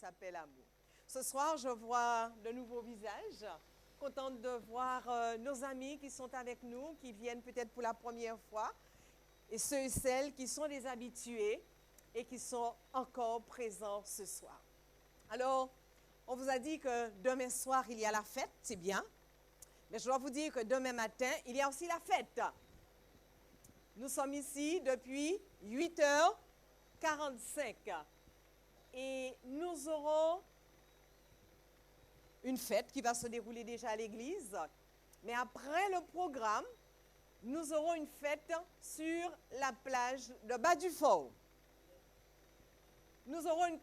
s'appelle amour. Ce soir, je vois de nouveaux visages. Contente de voir nos amis qui sont avec nous, qui viennent peut-être pour la première fois, et ceux et celles qui sont des habitués et qui sont encore présents ce soir. Alors, on vous a dit que demain soir, il y a la fête, c'est bien. Mais je dois vous dire que demain matin, il y a aussi la fête. Nous sommes ici depuis 8h45 et nous aurons une fête qui va se dérouler déjà à l'église. Mais après le programme, nous aurons une fête sur la plage de Bas-du-Fort. Nous aurons une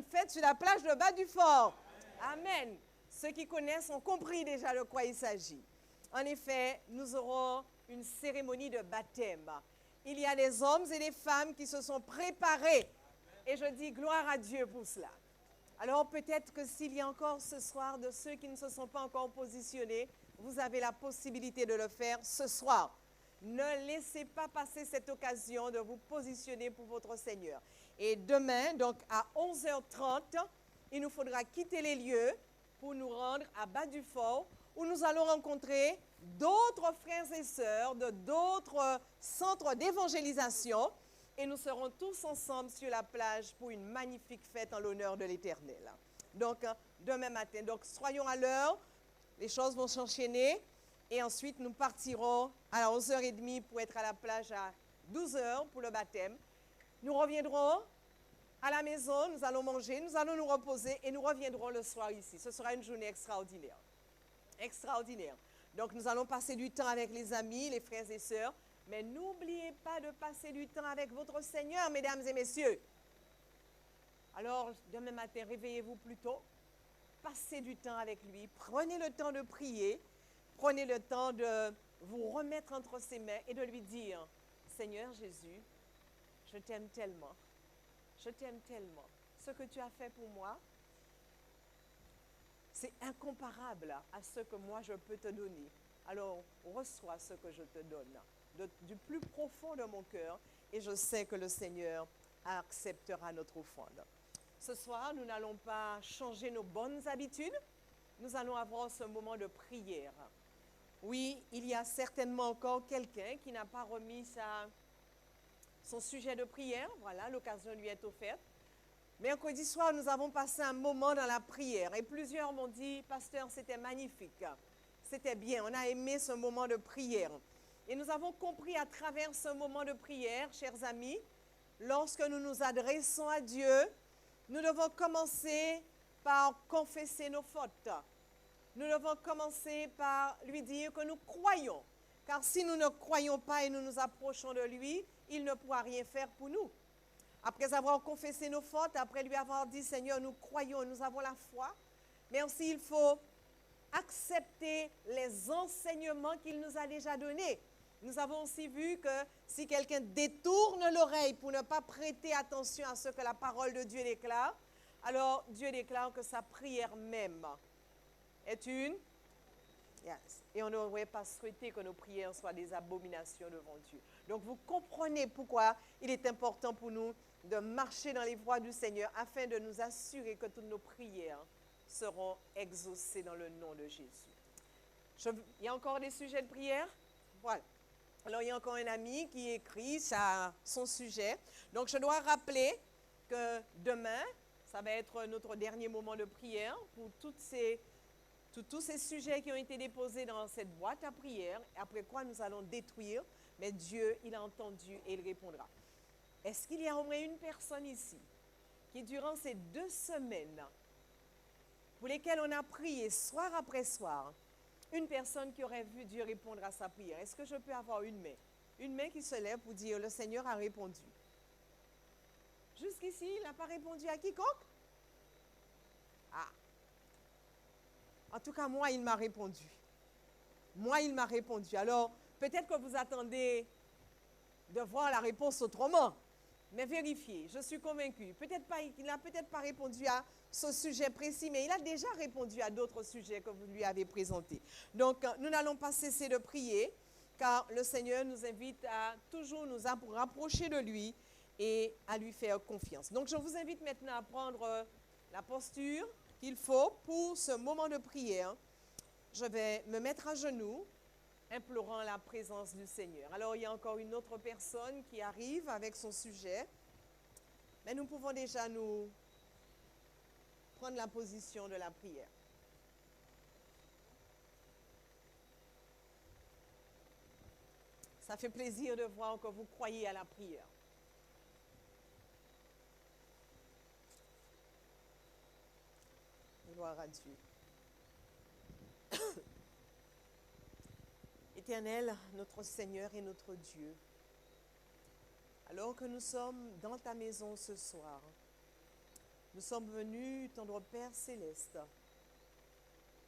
fête sur la plage de Bas-du-Fort. Amen. Ceux qui connaissent ont compris déjà de quoi il s'agit. En effet, nous aurons une cérémonie de baptême. Il y a des hommes et des femmes qui se sont préparés. Et je dis gloire à Dieu pour cela. Alors peut-être que s'il y a encore ce soir de ceux qui ne se sont pas encore positionnés, vous avez la possibilité de le faire ce soir. Ne laissez pas passer cette occasion de vous positionner pour votre Seigneur. Et demain, donc à 11h30, il nous faudra quitter les lieux pour nous rendre à Bas-du-Fort, où nous allons rencontrer d'autres frères et sœurs de d'autres centres d'évangélisation. Et nous serons tous ensemble sur la plage pour une magnifique fête en l'honneur de l'Éternel. Donc, demain matin. Donc, soyons à l'heure. Les choses vont s'enchaîner. Et ensuite, nous partirons à 11h30 pour être à la plage à 12h pour le baptême. Nous reviendrons à la maison, nous allons manger, nous allons nous reposer et nous reviendrons le soir ici. Ce sera une journée extraordinaire. Extraordinaire. Donc, nous allons passer du temps avec les amis, les frères et sœurs. Mais n'oubliez pas de passer du temps avec votre Seigneur, mesdames et messieurs. Alors, demain matin, réveillez-vous plus tôt. Passez du temps avec lui. Prenez le temps de prier. Prenez le temps de vous remettre entre ses mains et de lui dire, Seigneur Jésus, je t'aime tellement. Je t'aime tellement. Ce que tu as fait pour moi, c'est incomparable à ce que moi je peux te donner. Alors, reçois ce que je te donne du plus profond de mon cœur et je sais que le Seigneur acceptera notre offrande. Ce soir, nous n'allons pas changer nos bonnes habitudes. Nous allons avoir ce moment de prière. Oui, il y a certainement encore quelqu'un qui n'a pas remis son sujet de prière. Voilà, l'occasion lui est offerte. Mercredi soir, nous avons passé un moment dans la prière et plusieurs m'ont dit, pasteur, c'était magnifique. C'était bien, on a aimé ce moment de prière. Et nous avons compris à travers ce moment de prière, chers amis, lorsque nous nous adressons à Dieu, nous devons commencer par confesser nos fautes. Nous devons commencer par lui dire que nous croyons. Car si nous ne croyons pas et nous nous approchons de lui, il ne pourra rien faire pour nous. Après avoir confessé nos fautes, après lui avoir dit, Seigneur, nous croyons, nous avons la foi, mais aussi il faut accepter les enseignements qu'il nous a déjà donnés. Nous avons aussi vu que si quelqu'un détourne l'oreille pour ne pas prêter attention à ce que la parole de Dieu déclare, alors Dieu déclare que sa prière même est une. Yes. Et on n'aurait pas souhaité que nos prières soient des abominations devant Dieu. Donc vous comprenez pourquoi il est important pour nous de marcher dans les voies du Seigneur afin de nous assurer que toutes nos prières seront exaucées dans le nom de Jésus. Il y a encore des sujets de prière? Voilà. Alors, il y a encore un ami qui écrit son sujet. Donc, je dois rappeler que demain, ça va être notre dernier moment de prière pour tous ces sujets qui ont été déposés dans cette boîte à prière, après quoi nous allons détruire. Mais Dieu, il a entendu et il répondra. Est-ce qu'il y a au moins une personne ici qui, durant ces 2 semaines, pour lesquelles on a prié soir après soir, une personne qui aurait vu Dieu répondre à sa prière? Est-ce que je peux avoir une main? Une main qui se lève pour dire, le Seigneur a répondu. Jusqu'ici, il n'a pas répondu à quiconque? Ah. En tout cas, moi, il m'a répondu. Moi, il m'a répondu. Alors, peut-être que vous attendez de voir la réponse autrement. Mais vérifiez, je suis convaincue. Il n'a peut-être pas répondu à ce sujet précis, mais il a déjà répondu à d'autres sujets que vous lui avez présentés. Donc, nous n'allons pas cesser de prier, car le Seigneur nous invite à toujours nous rapprocher de lui et à lui faire confiance. Donc, je vous invite maintenant à prendre la posture qu'il faut pour ce moment de prière. Je vais me mettre à genoux, implorant la présence du Seigneur. Alors, il y a encore une autre personne qui arrive avec son sujet, mais nous pouvons déjà nous prendre la position de la prière. Ça fait plaisir de voir que vous croyez à la prière. Gloire à Dieu. Éternel, notre Seigneur et notre Dieu, alors que nous sommes dans ta maison ce soir, nous sommes venus, tendre Père céleste,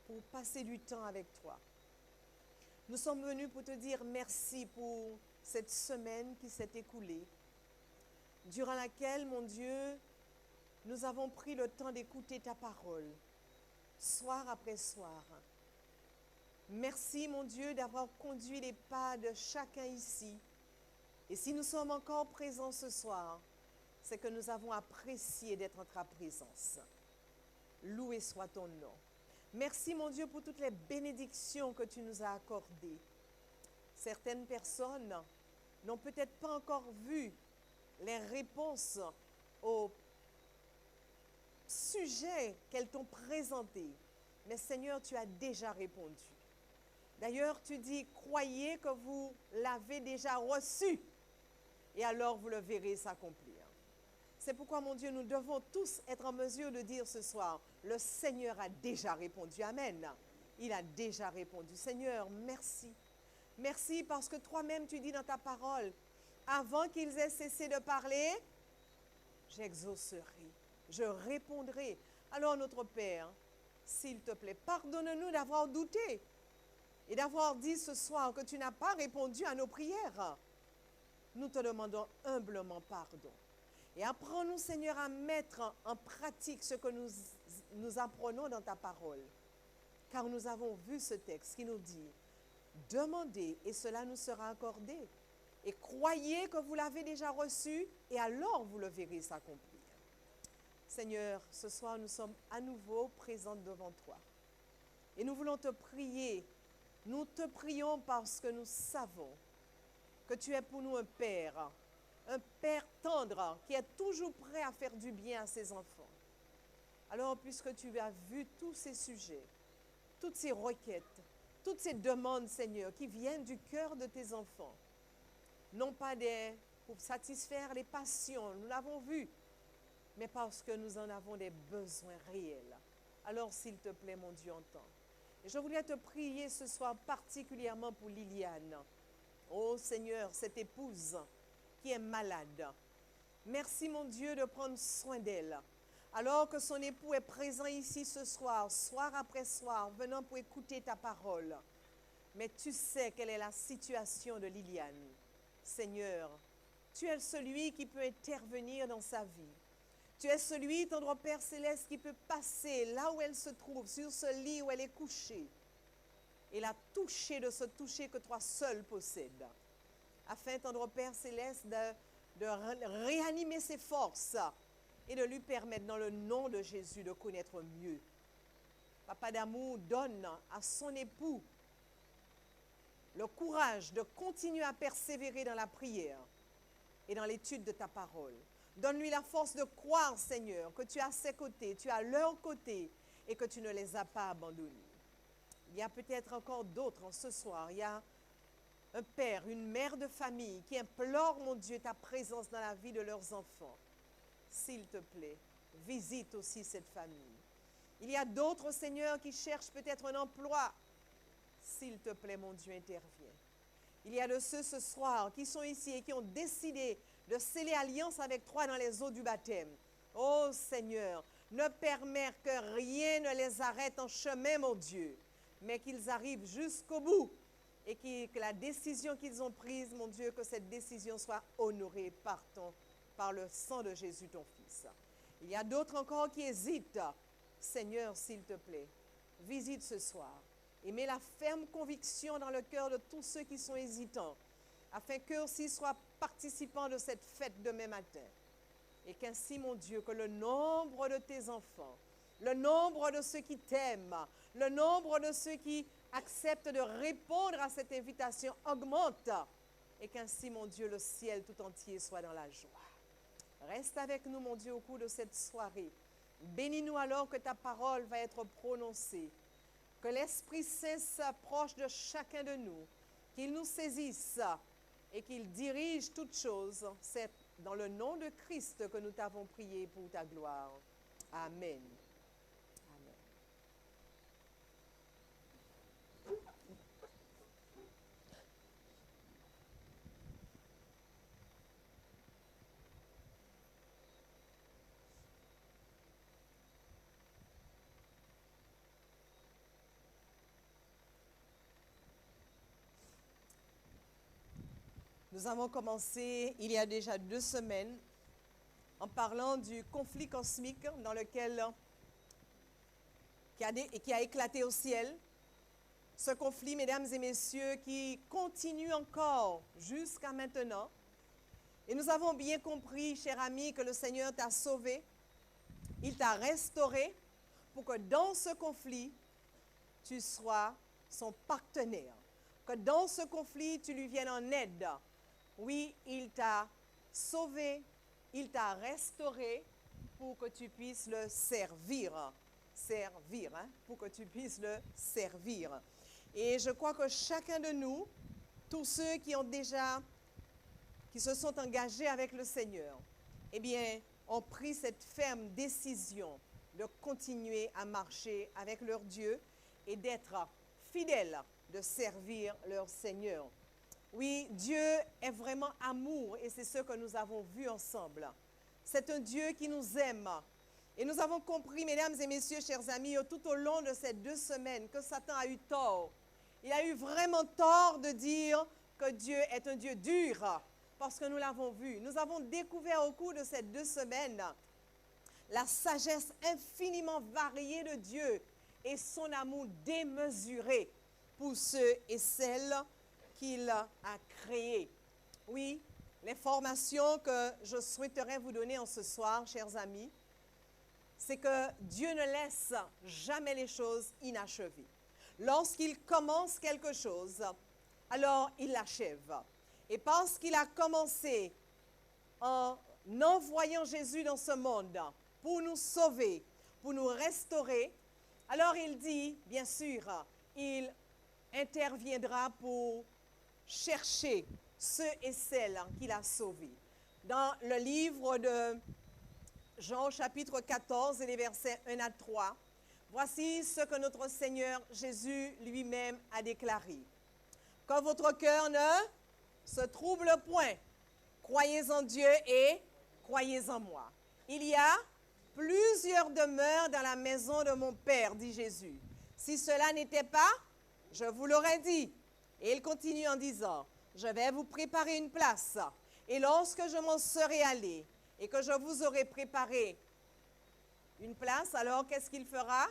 pour passer du temps avec toi. Nous sommes venus pour te dire merci pour cette semaine qui s'est écoulée, durant laquelle, mon Dieu, nous avons pris le temps d'écouter ta parole, soir après soir. Merci, mon Dieu, d'avoir conduit les pas de chacun ici. Et si nous sommes encore présents ce soir, c'est que nous avons apprécié d'être en ta présence. Loué soit ton nom. Merci, mon Dieu, pour toutes les bénédictions que tu nous as accordées. Certaines personnes n'ont peut-être pas encore vu les réponses aux sujets qu'elles t'ont présentés. Mais Seigneur, tu as déjà répondu. D'ailleurs, tu dis, croyez que vous l'avez déjà reçu, et alors vous le verrez s'accomplir. C'est pourquoi, mon Dieu, nous devons tous être en mesure de dire ce soir, le Seigneur a déjà répondu. Amen. Il a déjà répondu. Seigneur, merci. Merci parce que toi-même, tu dis dans ta parole, avant qu'ils aient cessé de parler, j'exaucerai, je répondrai. Alors, notre Père, s'il te plaît, pardonne-nous d'avoir douté et d'avoir dit ce soir que tu n'as pas répondu à nos prières. Nous te demandons humblement pardon. Et apprends-nous, Seigneur, à mettre en pratique ce que nous apprenons dans ta parole. Car nous avons vu ce texte qui nous dit, demandez et cela nous sera accordé. Et croyez que vous l'avez déjà reçu et alors vous le verrez s'accomplir. Seigneur, ce soir nous sommes à nouveau présents devant toi. Et nous voulons te prier. Nous te prions parce que nous savons que tu es pour nous un Père tendre qui est toujours prêt à faire du bien à ses enfants. Alors, puisque tu as vu tous ces sujets, toutes ces requêtes, toutes ces demandes, Seigneur, qui viennent du cœur de tes enfants, non pas pour satisfaire les passions, nous l'avons vu, mais parce que nous en avons des besoins réels. Alors, s'il te plaît, mon Dieu, entends. Et je voulais te prier ce soir particulièrement pour Liliane. Oh Seigneur, cette épouse qui est malade. Merci, mon Dieu, de prendre soin d'elle. Alors que son époux est présent ici ce soir, soir après soir, venant pour écouter ta parole. Mais tu sais quelle est la situation de Liliane. Seigneur, tu es celui qui peut intervenir dans sa vie. Tu es celui, tendre Père céleste, qui peut passer là où elle se trouve, sur ce lit où elle est couchée, et la toucher de ce toucher que toi seul possèdes. Afin, tendre Père céleste, de réanimer ses forces et de lui permettre, dans le nom de Jésus, de connaître mieux. Papa d'amour, donne à son époux le courage de continuer à persévérer dans la prière et dans l'étude de ta parole. Donne-lui la force de croire, Seigneur, que tu es à ses côtés, tu es à leur côté et que tu ne les as pas abandonnés. Il y a peut-être encore d'autres en ce soir. Il y a un père, une mère de famille qui implore, mon Dieu, ta présence dans la vie de leurs enfants. S'il te plaît, visite aussi cette famille. Il y a d'autres, Seigneur, qui cherchent peut-être un emploi. S'il te plaît, mon Dieu, interviens. Il y a de ceux ce soir qui sont ici et qui ont décidé de sceller alliance avec toi dans les eaux du baptême. Oh Seigneur, ne permets que rien ne les arrête en chemin, mon Dieu, mais qu'ils arrivent jusqu'au bout et que la décision qu'ils ont prise, mon Dieu, que cette décision soit honorée par le sang de Jésus, ton Fils. Il y a d'autres encore qui hésitent. Seigneur, s'il te plaît, visite ce soir et mets la ferme conviction dans le cœur de tous ceux qui sont hésitants, afin qu'eux aussi soient participants de cette fête demain matin. Et qu'ainsi, mon Dieu, que le nombre de tes enfants, le nombre de ceux qui t'aiment, le nombre de ceux qui acceptent de répondre à cette invitation augmente. Et qu'ainsi, mon Dieu, le ciel tout entier soit dans la joie. Reste avec nous, mon Dieu, au cours de cette soirée. Bénis-nous alors que ta parole va être prononcée. Que l'Esprit Saint s'approche de chacun de nous, qu'il nous saisisse et qu'il dirige toutes choses. C'est dans le nom de Christ que nous t'avons prié pour ta gloire. Amen. Amen. Nous avons commencé il y a déjà 2 semaines en parlant du conflit cosmique dans lequel qui a éclaté au ciel. Ce conflit, mesdames et messieurs, qui continue encore jusqu'à maintenant. Et nous avons bien compris, chers amis, que le Seigneur t'a sauvé, il t'a restauré pour que dans ce conflit, tu sois son partenaire. Que dans ce conflit, tu lui viennes en aide. Oui, il t'a sauvé, il t'a restauré pour que tu puisses le servir. Pour que tu puisses le servir. Et je crois que chacun de nous, tous ceux qui se sont engagés avec le Seigneur, eh bien, ont pris cette ferme décision de continuer à marcher avec leur Dieu et d'être fidèles, de servir leur Seigneur. Oui, Dieu est vraiment amour et c'est ce que nous avons vu ensemble. C'est un Dieu qui nous aime. Et nous avons compris, mesdames et messieurs, chers amis, tout au long de ces 2 semaines, que Satan a eu tort. Il a eu vraiment tort de dire que Dieu est un Dieu dur, parce que nous l'avons vu. Nous avons découvert au cours de ces 2 semaines la sagesse infiniment variée de Dieu et son amour démesuré pour ceux et celles qu'il a créés. Oui, l'information que je souhaiterais vous donner en ce soir, chers amis, c'est que Dieu ne laisse jamais les choses inachevées. Lorsqu'il commence quelque chose, alors il l'achève. Et parce qu'il a commencé en envoyant Jésus dans ce monde pour nous sauver, pour nous restaurer, alors il dit, bien sûr, il interviendra pour chercher ceux et celles qu'il a sauvés. Dans le livre de Jean chapitre 14 et les versets 1 à 3, voici ce que notre Seigneur Jésus lui-même a déclaré. Que votre cœur ne se trouble point. Croyez en Dieu et croyez en moi. Il y a plusieurs demeures dans la maison de mon Père, dit Jésus. Si cela n'était pas, je vous l'aurais dit. Et il continue en disant, je vais vous préparer une place. Et lorsque je m'en serai allé et que je vous aurai préparé une place, alors qu'est-ce qu'il fera?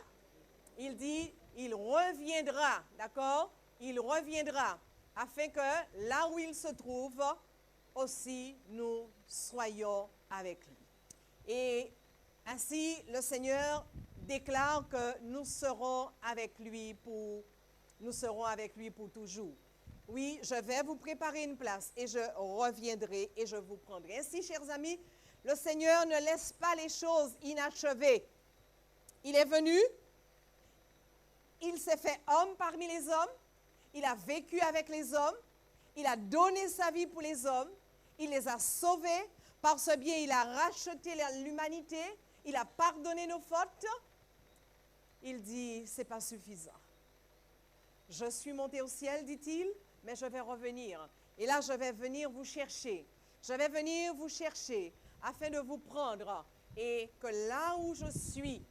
Il dit, il reviendra, d'accord? Il reviendra, afin que là où il se trouve, aussi nous soyons avec lui. Et ainsi, le Seigneur déclare que nous serons avec lui pour toujours. Oui, je vais vous préparer une place et je reviendrai et je vous prendrai. Ainsi, chers amis, le Seigneur ne laisse pas les choses inachevées. Il est venu, il s'est fait homme parmi les hommes, il a vécu avec les hommes, il a donné sa vie pour les hommes, il les a sauvés, par ce biais il a racheté l'humanité, il a pardonné nos fautes. Il dit, ce n'est pas suffisant. Je suis monté au ciel, dit-il, mais je vais revenir. Et là, je vais venir vous chercher. Je vais venir vous chercher afin de vous prendre. Et que là où je suis,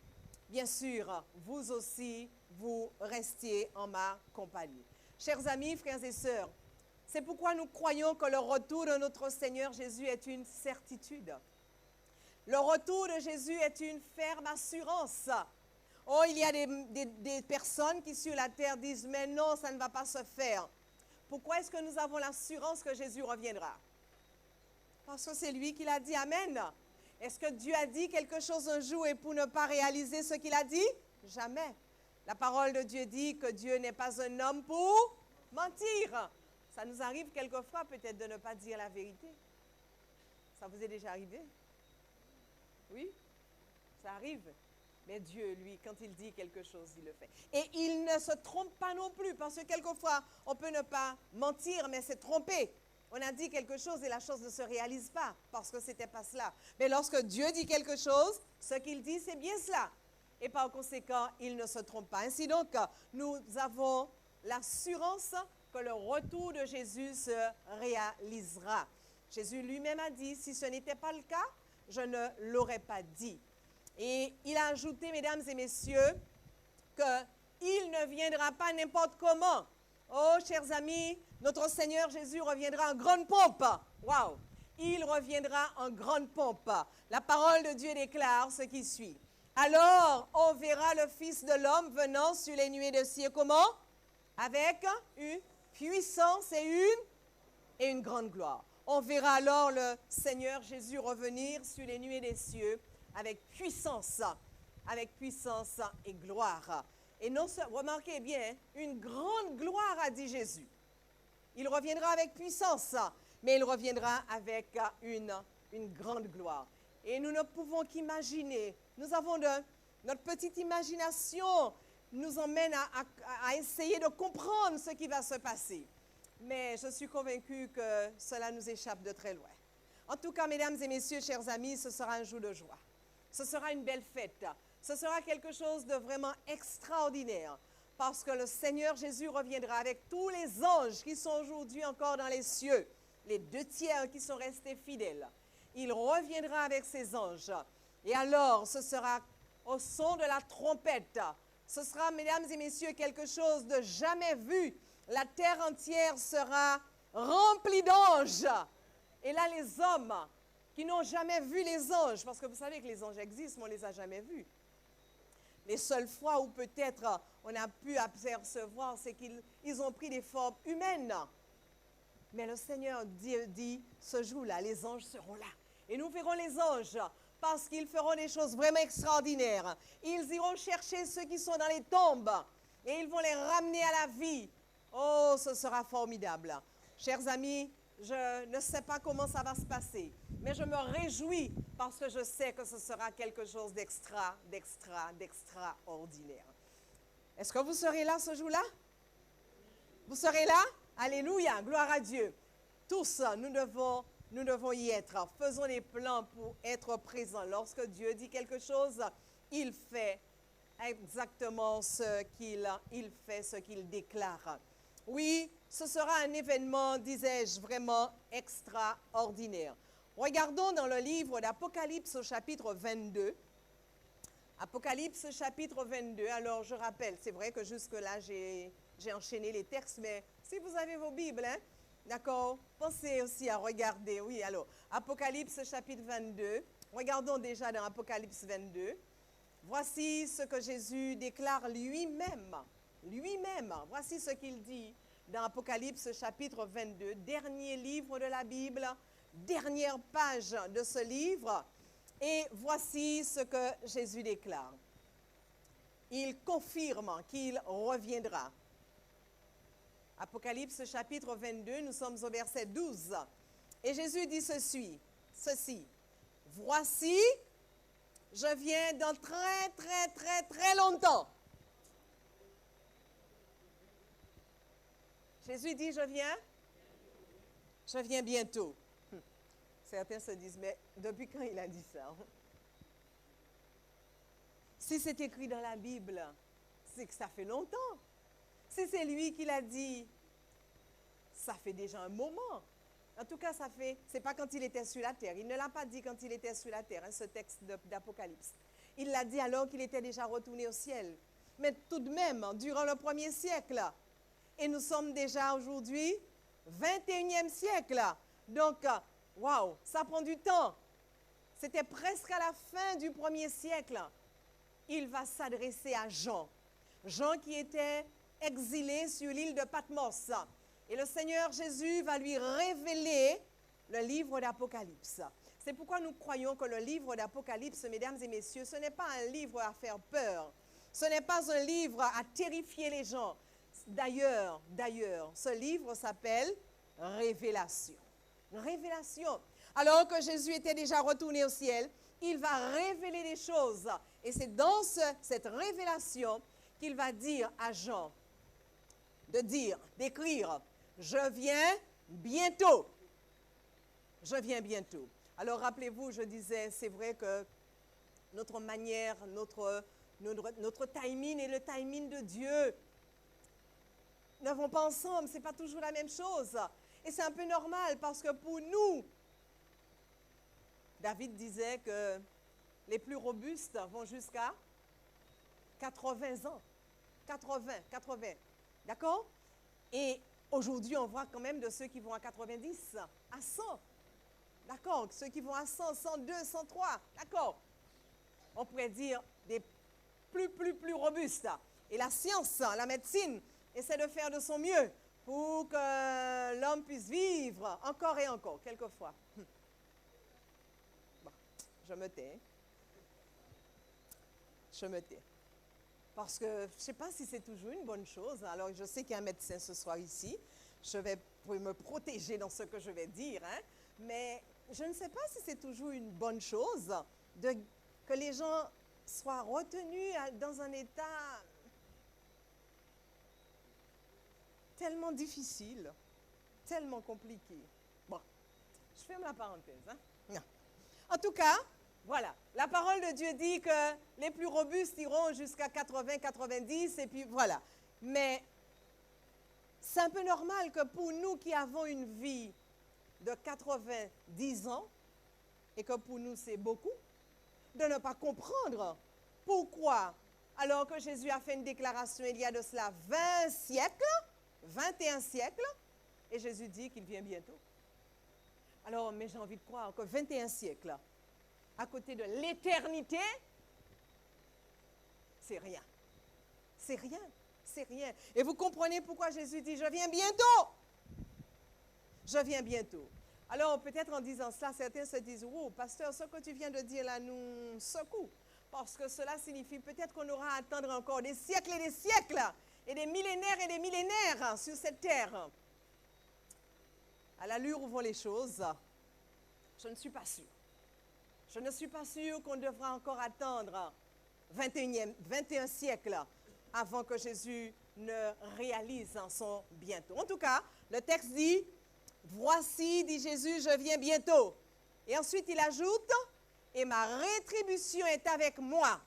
bien sûr, vous aussi, vous restiez en ma compagnie. Chers amis, frères et sœurs, c'est pourquoi nous croyons que le retour de notre Seigneur Jésus est une certitude. Le retour de Jésus est une ferme assurance. Oh, il y a des personnes qui sur la terre disent, mais non, ça ne va pas se faire. Pourquoi est-ce que nous avons l'assurance que Jésus reviendra? Parce que c'est lui qui l'a dit, amen. Est-ce que Dieu a dit quelque chose un jour et pour ne pas réaliser ce qu'il a dit? Jamais. La parole de Dieu dit que Dieu n'est pas un homme pour mentir. Ça nous arrive quelquefois peut-être de ne pas dire la vérité. Ça vous est déjà arrivé? Oui, ça arrive. Mais Dieu, lui, quand il dit quelque chose, il le fait. Et il ne se trompe pas non plus, parce que quelquefois, on peut ne pas mentir, mais c'est tromper. On a dit quelque chose et la chose ne se réalise pas, parce que ce n'était pas cela. Mais lorsque Dieu dit quelque chose, ce qu'il dit, c'est bien cela. Et par conséquent, il ne se trompe pas. Ainsi donc, nous avons l'assurance que le retour de Jésus se réalisera. Jésus lui-même a dit, si ce n'était pas le cas, je ne l'aurais pas dit. Et il a ajouté, mesdames et messieurs, qu'il ne viendra pas n'importe comment. Oh, chers amis, notre Seigneur Jésus reviendra en grande pompe. Waouh! Il reviendra en grande pompe. La parole de Dieu déclare ce qui suit. Alors, on verra le Fils de l'homme venant sur les nuées de ciel. Comment? Avec une puissance et une grande gloire. On verra alors le Seigneur Jésus revenir sur les nuées des cieux avec puissance et gloire. Et non seulement, remarquez bien, une grande gloire, a dit Jésus. Il reviendra avec puissance, mais il reviendra avec une grande gloire. Et nous ne pouvons qu'imaginer, notre petite imagination nous emmène à essayer de comprendre ce qui va se passer. Mais je suis convaincue que cela nous échappe de très loin. En tout cas, mesdames et messieurs, chers amis, ce sera un jour de joie. Ce sera une belle fête. Ce sera quelque chose de vraiment extraordinaire parce que le Seigneur Jésus reviendra avec tous les anges qui sont aujourd'hui encore dans les cieux, les 2/3 qui sont restés fidèles. Il reviendra avec ses anges. Et alors, ce sera au son de la trompette. Ce sera, mesdames et messieurs, quelque chose de jamais vu. La terre entière sera remplie d'anges. Et là, les hommes qui n'ont jamais vu les anges, parce que vous savez que les anges existent, mais on ne les a jamais vus. Les seules fois où peut-être on a pu apercevoir, c'est qu'ils ont pris des formes humaines. Mais le Seigneur dit ce jour-là, les anges seront là. Et nous verrons les anges parce qu'ils feront des choses vraiment extraordinaires. Ils iront chercher ceux qui sont dans les tombes et ils vont les ramener à la vie. Oh, ce sera formidable. Chers amis, je ne sais pas comment ça va se passer, mais je me réjouis parce que je sais que ce sera quelque chose d'extraordinaire. Est-ce que vous serez là ce jour-là? Vous serez là? Alléluia, gloire à Dieu. Tous, nous devons y être. Faisons des plans pour être présents. Lorsque Dieu dit quelque chose, il fait exactement ce qu'il déclare. Oui, ce sera un événement, disais-je, vraiment extraordinaire. Regardons dans le livre d'Apocalypse au chapitre 22. Apocalypse chapitre 22. Alors, je rappelle, c'est vrai que jusque-là, j'ai enchaîné les textes, mais si vous avez vos Bibles, hein, d'accord, pensez aussi à regarder. Oui, alors, Apocalypse chapitre 22. Regardons déjà dans Apocalypse 22. Voici ce que Jésus déclare lui-même. Lui-même, voici ce qu'il dit dans Apocalypse chapitre 22, dernier livre de la Bible, dernière page de ce livre. Et voici ce que Jésus déclare. Il confirme qu'il reviendra. Apocalypse chapitre 22, nous sommes au verset 12. Et Jésus dit ceci. Voici, je viens dans très longtemps. Jésus dit, je viens bientôt. Certains se disent, mais depuis quand il a dit ça? Si c'est écrit dans la Bible, c'est que ça fait longtemps. Si c'est lui qui l'a dit, ça fait déjà un moment. En tout cas, c'est pas quand il était sur la terre. Il ne l'a pas dit quand il était sur la terre, hein, ce texte d'Apocalypse. Il l'a dit alors qu'il était déjà retourné au ciel. Mais tout de même, durant le 1er siècle, et nous sommes déjà aujourd'hui 21e siècle. Donc, waouh, ça prend du temps. C'était presque à la fin du 1er siècle. Il va s'adresser à Jean. Jean qui était exilé sur l'île de Patmos. Et le Seigneur Jésus va lui révéler le livre d'Apocalypse. C'est pourquoi nous croyons que le livre d'Apocalypse, mesdames et messieurs, ce n'est pas un livre à faire peur. Ce n'est pas un livre à terrifier les gens. D'ailleurs, ce livre s'appelle Révélation. Révélation. Alors que Jésus était déjà retourné au ciel, il va révéler les choses. Et c'est dans cette révélation qu'il va dire à Jean, d'écrire, je viens bientôt. Je viens bientôt. Alors rappelez-vous, je disais, c'est vrai que notre manière, notre timing et le timing de Dieu ne vont pas ensemble, ce n'est pas toujours la même chose. Et c'est un peu normal parce que pour nous, David disait que les plus robustes vont jusqu'à 80 ans. 80. D'accord? Et aujourd'hui, on voit quand même de ceux qui vont à 90, à 100. D'accord? Ceux qui vont à 100, 102, 103. D'accord? On pourrait dire des plus robustes. Et la science, la médecine, essaie de faire de son mieux pour que l'homme puisse vivre encore et encore, quelquefois. Bon, je me tais. Parce que je ne sais pas si c'est toujours une bonne chose. Alors, je sais qu'il y a un médecin ce soir ici. Je vais me protéger dans ce que je vais dire. Hein, mais je ne sais pas si c'est toujours une bonne chose que les gens soient retenus dans un état tellement difficile, tellement compliqué. Bon, je ferme la parenthèse. Hein? Non. En tout cas, voilà, la parole de Dieu dit que les plus robustes iront jusqu'à 80, 90, et puis voilà. Mais c'est un peu normal que pour nous qui avons une vie de 90 ans, et que pour nous c'est beaucoup, de ne pas comprendre pourquoi, alors que Jésus a fait une déclaration il y a de cela 20 siècles, 21 siècles, et Jésus dit qu'il vient bientôt. Alors, mais j'ai envie de croire que 21 siècles, à côté de l'éternité, c'est rien. C'est rien. C'est rien. Et vous comprenez pourquoi Jésus dit, je viens bientôt. Je viens bientôt. Alors, peut-être en disant cela, certains se disent, oh, pasteur, ce que tu viens de dire là nous secoue. Parce que cela signifie peut-être qu'on aura à attendre encore des siècles et des millénaires sur cette terre. À l'allure où vont les choses, je ne suis pas sûre. Je ne suis pas sûre qu'on devra encore attendre 21 siècles avant que Jésus ne réalise son bientôt. En tout cas, le texte dit, voici, dit Jésus, je viens bientôt. Et ensuite, il ajoute, et ma rétribution est avec moi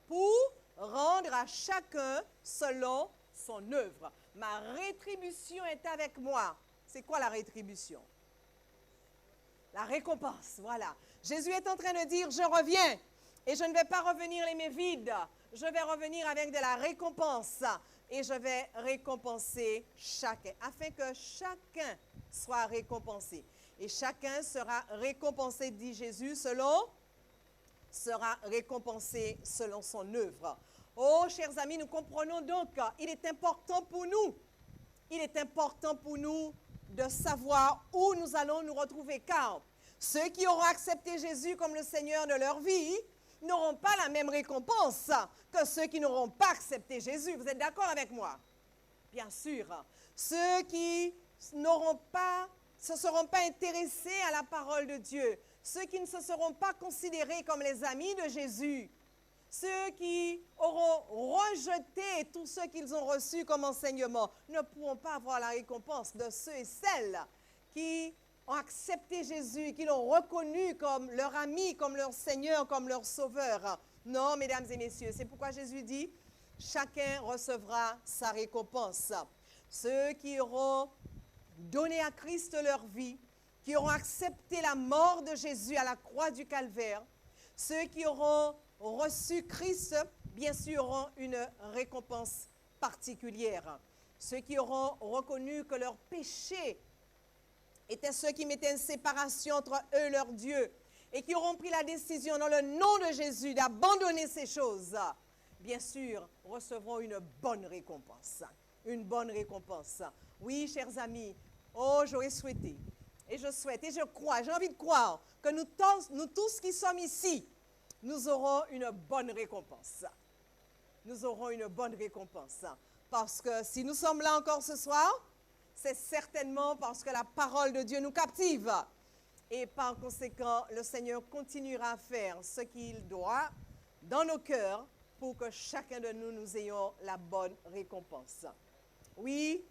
pour rendre à chacun selon son œuvre. Ma rétribution est avec moi. C'est quoi la rétribution? La récompense, voilà. Jésus est en train de dire, je reviens et je ne vais pas revenir les mains vides. Je vais revenir avec de la récompense et je vais récompenser chacun, afin que chacun soit récompensé. Et chacun sera récompensé, dit Jésus, sera récompensé selon son œuvre. Oh, chers amis, nous comprenons donc, il est important pour nous de savoir où nous allons nous retrouver, car ceux qui auront accepté Jésus comme le Seigneur de leur vie n'auront pas la même récompense que ceux qui n'auront pas accepté Jésus. Vous êtes d'accord avec moi? Bien sûr. Ceux qui se seront pas intéressés à la parole de Dieu, ceux qui ne se seront pas considérés comme les amis de Jésus, ceux qui auront rejeté tout ce qu'ils ont reçu comme enseignement, ne pourront pas avoir la récompense de ceux et celles qui ont accepté Jésus, qui l'ont reconnu comme leur ami, comme leur Seigneur, comme leur Sauveur. Non, mesdames et messieurs, c'est pourquoi Jésus dit, chacun recevra sa récompense. Ceux qui auront donné à Christ leur vie, qui auront accepté la mort de Jésus à la croix du Calvaire, ceux qui auront reçu Christ, bien sûr, auront une récompense particulière. Ceux qui auront reconnu que leur péché étaient ceux qui mettaient une séparation entre eux et leur Dieu, et qui auront pris la décision dans le nom de Jésus d'abandonner ces choses, bien sûr, recevront une bonne récompense. Une bonne récompense. Oui, chers amis, oh, j'aurais souhaité et je souhaite, et je crois, j'ai envie de croire que nous tous qui sommes ici, nous aurons une bonne récompense. Nous aurons une bonne récompense. Parce que si nous sommes là encore ce soir, c'est certainement parce que la parole de Dieu nous captive. Et par conséquent, le Seigneur continuera à faire ce qu'il doit dans nos cœurs pour que chacun de nous, nous ayons la bonne récompense. Oui,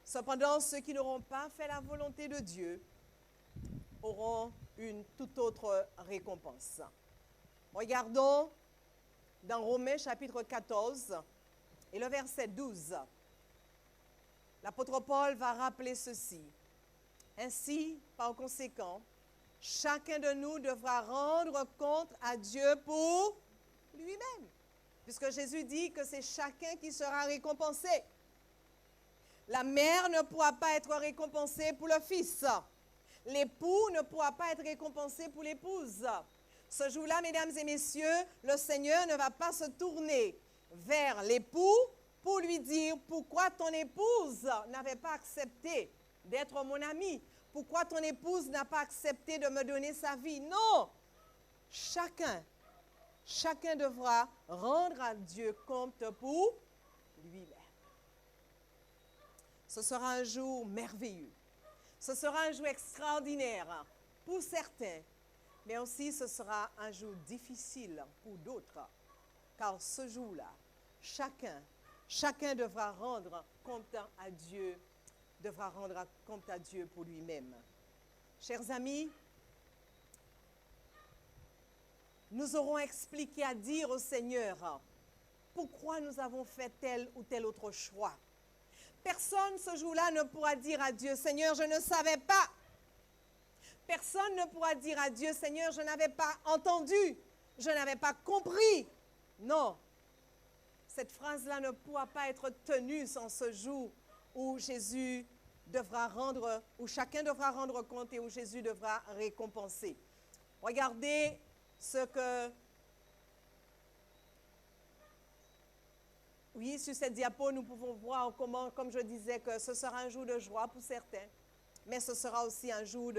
cependant, ceux qui n'auront pas fait la volonté de Dieu auront une toute autre récompense. Regardons dans Romains chapitre 14 et le verset 12. L'apôtre Paul va rappeler ceci. Ainsi, par conséquent, chacun de nous devra rendre compte à Dieu pour lui-même. Puisque Jésus dit que c'est chacun qui sera récompensé. La mère ne pourra pas être récompensée pour le fils. L'époux ne pourra pas être récompensé pour l'épouse. Ce jour-là, mesdames et messieurs, le Seigneur ne va pas se tourner vers l'époux pour lui dire « Pourquoi ton épouse n'avait pas accepté d'être mon amie? Pourquoi ton épouse n'a pas accepté de me donner sa vie? » Non! Chacun devra rendre à Dieu compte pour lui-même. Ce sera un jour merveilleux. Ce sera un jour extraordinaire pour certains, mais aussi ce sera un jour difficile pour d'autres. Car ce jour-là, chacun devra rendre compte à Dieu, pour lui-même. Chers amis, nous aurons expliqué à dire au Seigneur pourquoi nous avons fait tel ou tel autre choix. Personne ce jour-là ne pourra dire à Dieu, Seigneur, je ne savais pas. Personne ne pourra dire à Dieu, Seigneur, je n'avais pas entendu, je n'avais pas compris. Non, cette phrase-là ne pourra pas être tenue sans ce jour où Jésus devra rendre, où chacun devra rendre compte et où Jésus devra récompenser. Regardez ce que... Oui, sur cette diapo, nous pouvons voir comment, comme je disais, que ce sera un jour de joie pour certains, mais ce sera aussi un jour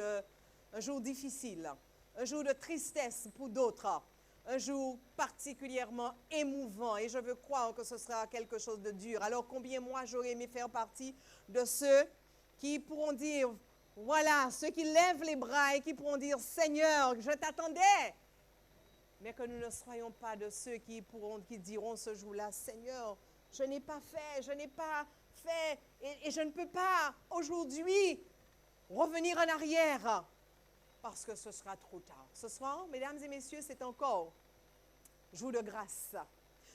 difficile, un jour de tristesse pour d'autres, un jour particulièrement émouvant, et je veux croire que ce sera quelque chose de dur. Alors combien moi j'aurais aimé faire partie de ceux qui pourront dire, voilà, ceux qui lèvent les bras et qui pourront dire, Seigneur, je t'attendais. Mais que nous ne soyons pas de ceux qui diront ce jour-là, Seigneur, je n'ai pas fait, et je ne peux pas aujourd'hui revenir en arrière, parce que ce sera trop tard. Ce soir, mesdames et messieurs, c'est encore jour de grâce.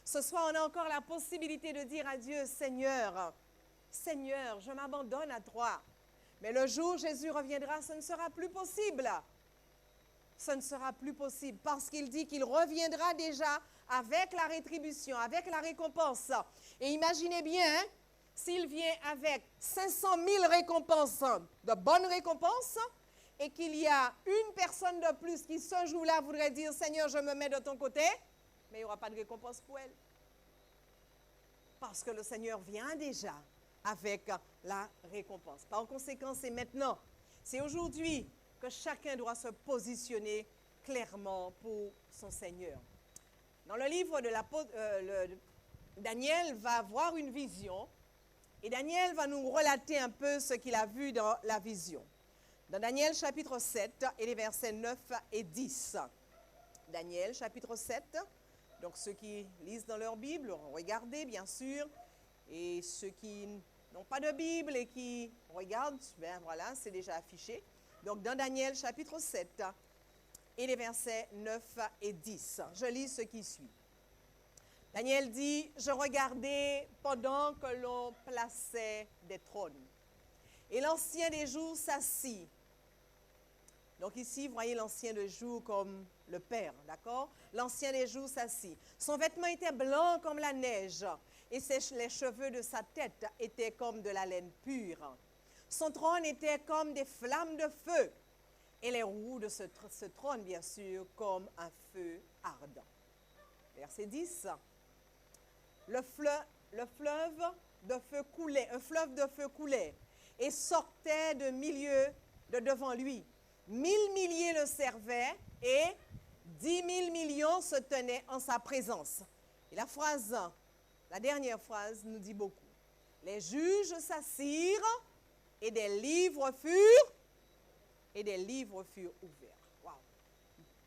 Ce soir, on a encore la possibilité de dire à Dieu, Seigneur, je m'abandonne à toi. Mais le jour où Jésus reviendra, ce ne sera plus possible. Ce ne sera plus possible parce qu'il dit qu'il reviendra déjà avec la rétribution, avec la récompense. Et imaginez bien, hein, s'il vient avec 500 000 récompenses, de bonnes récompenses, et qu'il y a une personne de plus qui ce jour-là voudrait dire, Seigneur, je me mets de ton côté, mais il n'y aura pas de récompense pour elle. Parce que le Seigneur vient déjà avec la récompense. Par conséquent, c'est maintenant, c'est aujourd'hui que chacun doit se positionner clairement pour son Seigneur. Dans le livre de l'apôtre, Daniel va avoir une vision, et Daniel va nous relater un peu ce qu'il a vu dans la vision. Dans Daniel chapitre 7 et les versets 9 et 10. Daniel chapitre 7, donc ceux qui lisent dans leur Bible, regardez bien sûr, et ceux qui n'ont pas de Bible et qui regardent, ben voilà, c'est déjà affiché. Donc, dans Daniel, chapitre 7, et les versets 9 et 10. Je lis ce qui suit. Daniel dit, « Je regardais pendant que l'on plaçait des trônes. Et l'ancien des jours s'assit. » Donc ici, vous voyez l'ancien des jours comme le Père, d'accord? L'ancien des jours s'assit. Son vêtement était blanc comme la neige, et les cheveux de sa tête étaient comme de la laine pure. Son trône était comme des flammes de feu, et les roues de ce trône, bien sûr, comme un feu ardent. Verset 10. Un fleuve de feu coulait, et sortait de milieu de devant lui. 1000 milliers le servaient et 10 000 millions se tenaient en sa présence. Et la dernière phrase nous dit beaucoup. Les juges s'assirent et des livres furent ouverts. Wow.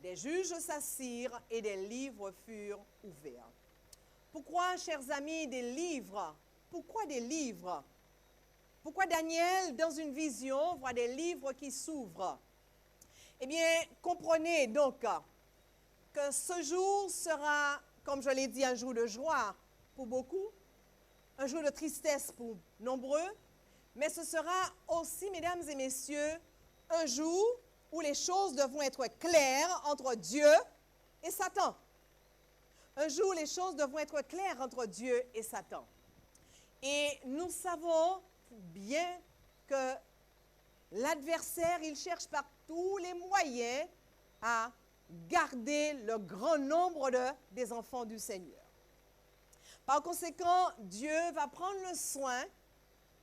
Des juges s'assirent et des livres furent ouverts. Pourquoi, chers amis, des livres? Pourquoi des livres? Pourquoi Daniel, dans une vision, voit des livres qui s'ouvrent? Eh bien, comprenez donc que ce jour sera, comme je l'ai dit, un jour de joie pour beaucoup, un jour de tristesse pour nombreux, mais ce sera aussi, mesdames et messieurs, un jour où les choses devront être claires entre Dieu et Satan. Un jour où les choses devront être claires entre Dieu et Satan. Et nous savons bien que l'adversaire, il cherche par tous les moyens à garder le grand nombre des enfants du Seigneur. Par conséquent, Dieu va prendre le soin,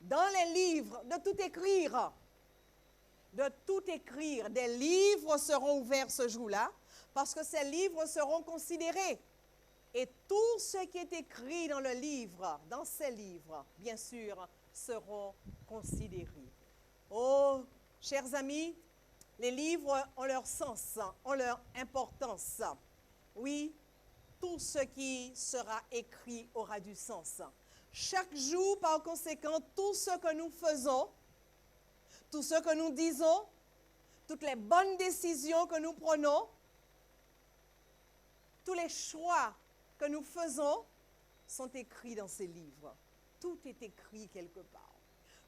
dans les livres, de tout écrire. De tout écrire. Des livres seront ouverts ce jour-là, parce que ces livres seront considérés. Et tout ce qui est écrit dans le livre, dans ces livres, bien sûr, seront considérés. Oh, chers amis, les livres ont leur sens, ont leur importance. Oui, tout ce qui sera écrit aura du sens. Chaque jour, par conséquent, tout ce que nous faisons, tout ce que nous disons, toutes les bonnes décisions que nous prenons, tous les choix que nous faisons sont écrits dans ces livres. Tout est écrit quelque part.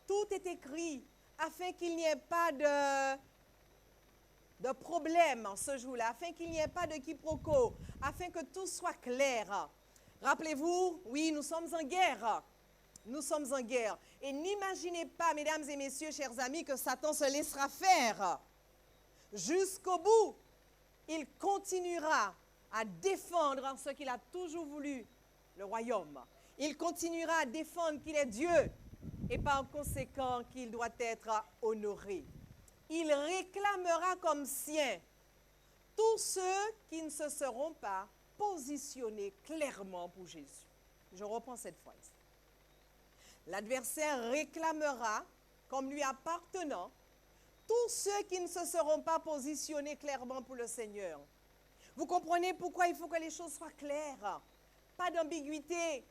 Tout est écrit afin qu'il n'y ait pas de problème ce jour-là, afin qu'il n'y ait pas de quiproquo, afin que tout soit clair. Rappelez-vous, oui, nous sommes en guerre. Nous sommes en guerre. Et n'imaginez pas, mesdames et messieurs, chers amis, que Satan se laissera faire. Jusqu'au bout, il continuera à défendre ce qu'il a toujours voulu, le royaume. Il continuera à défendre qu'il est Dieu et par conséquent qu'il doit être honoré. Il réclamera comme siens tous ceux qui ne se seront pas positionnés clairement pour Jésus. Je reprends cette phrase. L'adversaire réclamera comme lui appartenant tous ceux qui ne se seront pas positionnés clairement pour le Seigneur. Vous comprenez pourquoi il faut que les choses soient claires? Pas d'ambiguïté.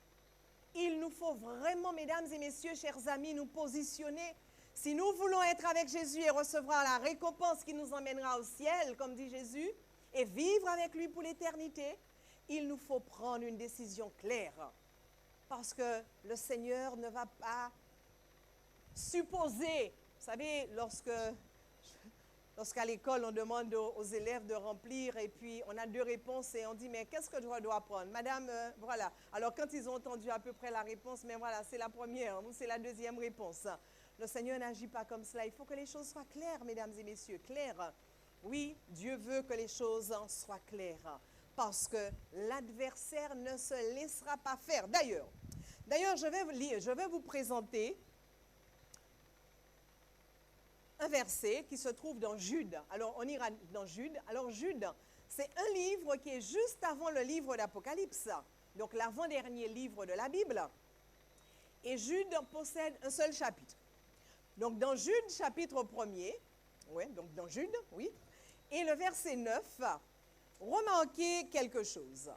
Il nous faut vraiment, mesdames et messieurs, chers amis, nous positionner. Si nous voulons être avec Jésus et recevoir la récompense qui nous emmènera au ciel, comme dit Jésus, et vivre avec lui pour l'éternité, il nous faut prendre une décision claire. Parce que le Seigneur ne va pas supposer. Vous savez, lorsqu'à l'école, on demande aux élèves de remplir et puis on a 2 réponses et on dit, mais qu'est-ce que je dois prendre? Madame, voilà. Alors, quand ils ont entendu à peu près la réponse, mais voilà, c'est la première ou c'est la deuxième réponse. Le Seigneur n'agit pas comme cela. Il faut que les choses soient claires, mesdames et messieurs, claires. Oui, Dieu veut que les choses soient claires parce que l'adversaire ne se laissera pas faire. D'ailleurs, je vais vous présenter un verset qui se trouve dans Jude. Alors, on ira dans Jude. Alors, Jude, c'est un livre qui est juste avant le livre d'Apocalypse, donc l'avant-dernier livre de la Bible. Et Jude possède un seul chapitre. Donc, dans Jude, chapitre 1er, oui, donc dans Jude, oui, et le verset 9, remarquez quelque chose.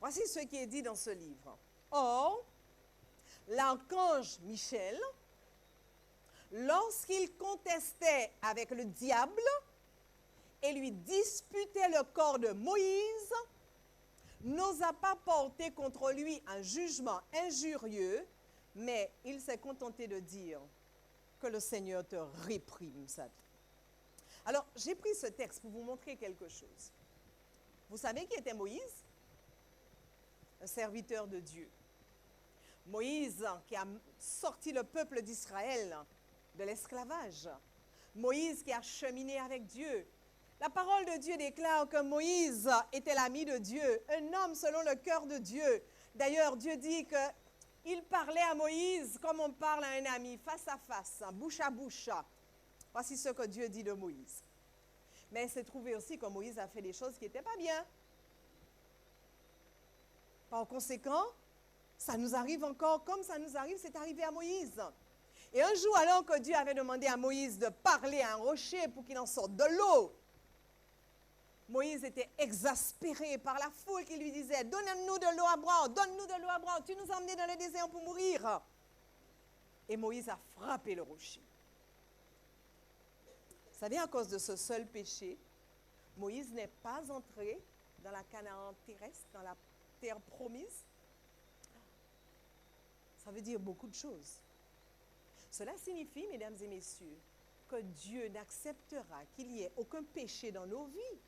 Voici ce qui est dit dans ce livre. Or, l'archange Michel, lorsqu'il contestait avec le diable et lui disputait le corps de Moïse, n'osa pas porter contre lui un jugement injurieux, mais il s'est contenté de dire que le Seigneur te réprime, ça. Alors, j'ai pris ce texte pour vous montrer quelque chose. Vous savez qui était Moïse? Un serviteur de Dieu. Moïse qui a sorti le peuple d'Israël de l'esclavage. Moïse qui a cheminé avec Dieu. La parole de Dieu déclare que Moïse était l'ami de Dieu, un homme selon le cœur de Dieu. D'ailleurs, Dieu dit que Il parlait à Moïse comme on parle à un ami, face à face, bouche à bouche. Voici ce que Dieu dit de Moïse. Mais il s'est trouvé aussi que Moïse a fait des choses qui n'étaient pas bien. Par conséquent, ça nous arrive encore comme ça nous arrive, c'est arrivé à Moïse. Et un jour, alors que Dieu avait demandé à Moïse de parler à un rocher pour qu'il en sorte de l'eau, Moïse était exaspéré par la foule qui lui disait « Donne-nous de l'eau à boire, donne-nous de l'eau à boire, tu nous as emmenés dans le désert pour mourir. » Et Moïse a frappé le rocher. Vous savez, à cause de ce seul péché, Moïse n'est pas entré dans la Canaan terrestre, dans la terre promise. Ça veut dire beaucoup de choses. Cela signifie, mesdames et messieurs, que Dieu n'acceptera qu'il y ait aucun péché dans nos vies.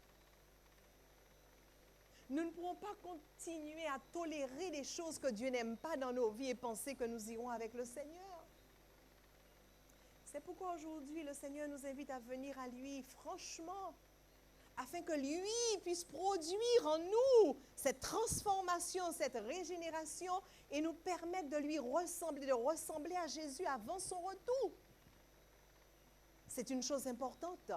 Nous ne pourrons pas continuer à tolérer des choses que Dieu n'aime pas dans nos vies et penser que nous irons avec le Seigneur. C'est pourquoi aujourd'hui, le Seigneur nous invite à venir à lui franchement, afin que lui puisse produire en nous cette transformation, cette régénération et nous permettre de lui ressembler, de ressembler à Jésus avant son retour. C'est une chose importante.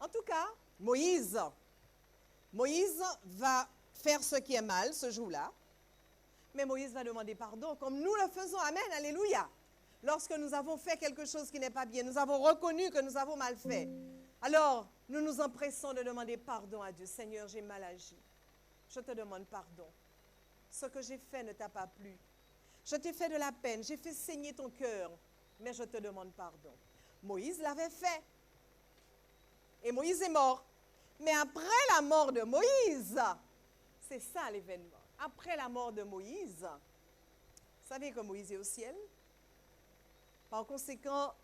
En tout cas, Moïse va faire ce qui est mal ce jour-là, mais Moïse va demander pardon comme nous le faisons. Amen, alléluia. Lorsque nous avons fait quelque chose qui n'est pas bien, nous avons reconnu que nous avons mal fait. Alors, nous nous empressons de demander pardon à Dieu. Seigneur, j'ai mal agi. Je te demande pardon. Ce que j'ai fait ne t'a pas plu. Je t'ai fait de la peine, j'ai fait saigner ton cœur, mais je te demande pardon. Moïse l'avait fait. Et Moïse est mort. Mais après la mort de Moïse, c'est ça l'événement. Après la mort de Moïse, vous savez que Moïse est au ciel. Par conséquent,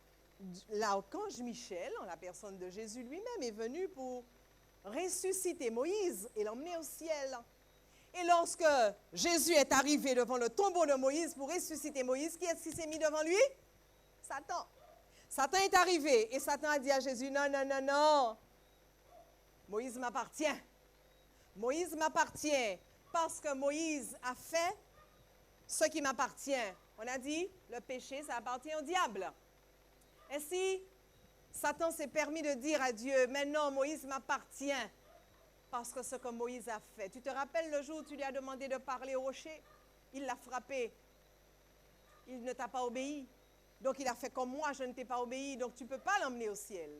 l'archange Michel, en la personne de Jésus lui-même, est venu pour ressusciter Moïse et l'emmener au ciel. Et lorsque Jésus est arrivé devant le tombeau de Moïse pour ressusciter Moïse, qui est-ce qui s'est mis devant lui? Satan. Satan est arrivé et Satan a dit à Jésus, non, non, non, non. Moïse m'appartient. Moïse m'appartient parce que Moïse a fait ce qui m'appartient. On a dit, le péché, ça appartient au diable. Ainsi, Satan s'est permis de dire à Dieu, mais non, Moïse m'appartient parce que ce que Moïse a fait. Tu te rappelles le jour où tu lui as demandé de parler au rocher? Il l'a frappé. Il ne t'a pas obéi. Donc il a fait comme moi, je ne t'ai pas obéi, donc tu ne peux pas l'emmener au ciel.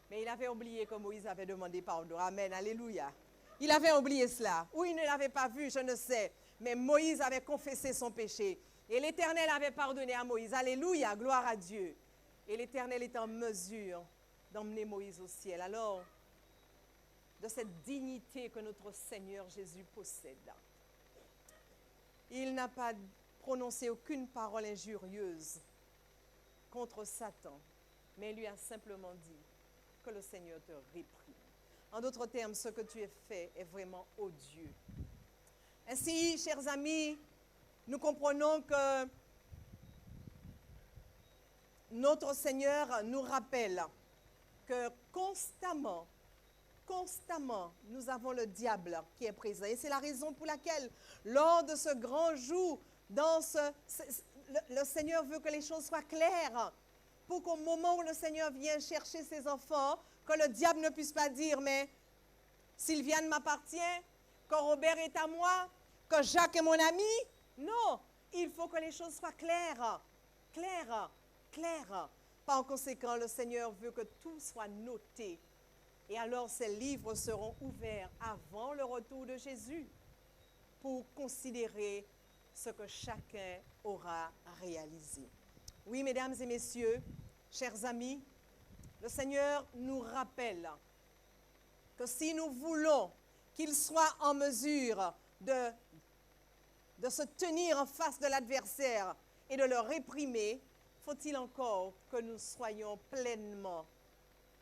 Mais il avait oublié que Moïse avait demandé pardon. Amen, alléluia. Il avait oublié cela. Ou il ne l'avait pas vu, je ne sais. Mais Moïse avait confessé son péché. Et l'Éternel avait pardonné à Moïse. Alléluia, gloire à Dieu. Et l'Éternel est en mesure d'emmener Moïse au ciel. Alors, de cette dignité que notre Seigneur Jésus possède, il n'a pas prononcé aucune parole injurieuse contre Satan, mais il lui a simplement dit que le Seigneur te réprime. En d'autres termes, ce que tu as fait est vraiment odieux. Ainsi, chers amis, nous comprenons que notre Seigneur nous rappelle que constamment, nous avons le diable qui est présent. Et c'est la raison pour laquelle, lors de ce grand jour, le Seigneur veut que les choses soient claires, pour qu'au moment où le Seigneur vient chercher ses enfants, que le diable ne puisse pas dire, mais Sylviane m'appartient, que Robert est à moi, que Jacques est mon ami. Non, il faut que les choses soient claires. Par conséquent, le Seigneur veut que tout soit noté. Et alors, ces livres seront ouverts avant le retour de Jésus pour considérer ce que chacun aura réalisé. Oui, mesdames et messieurs, chers amis, le Seigneur nous rappelle que si nous voulons qu'il soit en mesure de se tenir en face de l'adversaire et de le réprimer, faut-il encore que nous soyons pleinement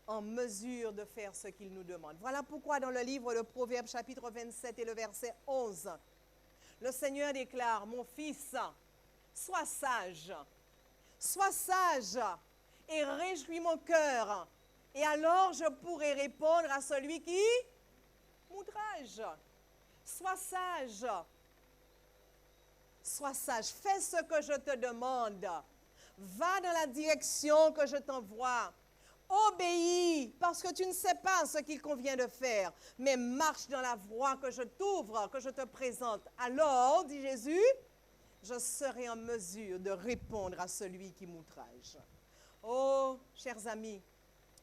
en mesure de faire ce qu'il nous demande. Voilà pourquoi dans le livre de Proverbes chapitre 27 et le verset 11, le Seigneur déclare, « Mon fils, sois sage et réjouis mon cœur, et alors je pourrai répondre à celui qui m'outrage. » Sois Sois sage, fais ce que je te demande. Va dans la direction que je t'envoie. Obéis, parce que tu ne sais pas ce qu'il convient de faire, mais marche dans la voie que je t'ouvre, que je te présente. Alors, dit Jésus, je serai en mesure de répondre à celui qui m'outrage. Oh, chers amis,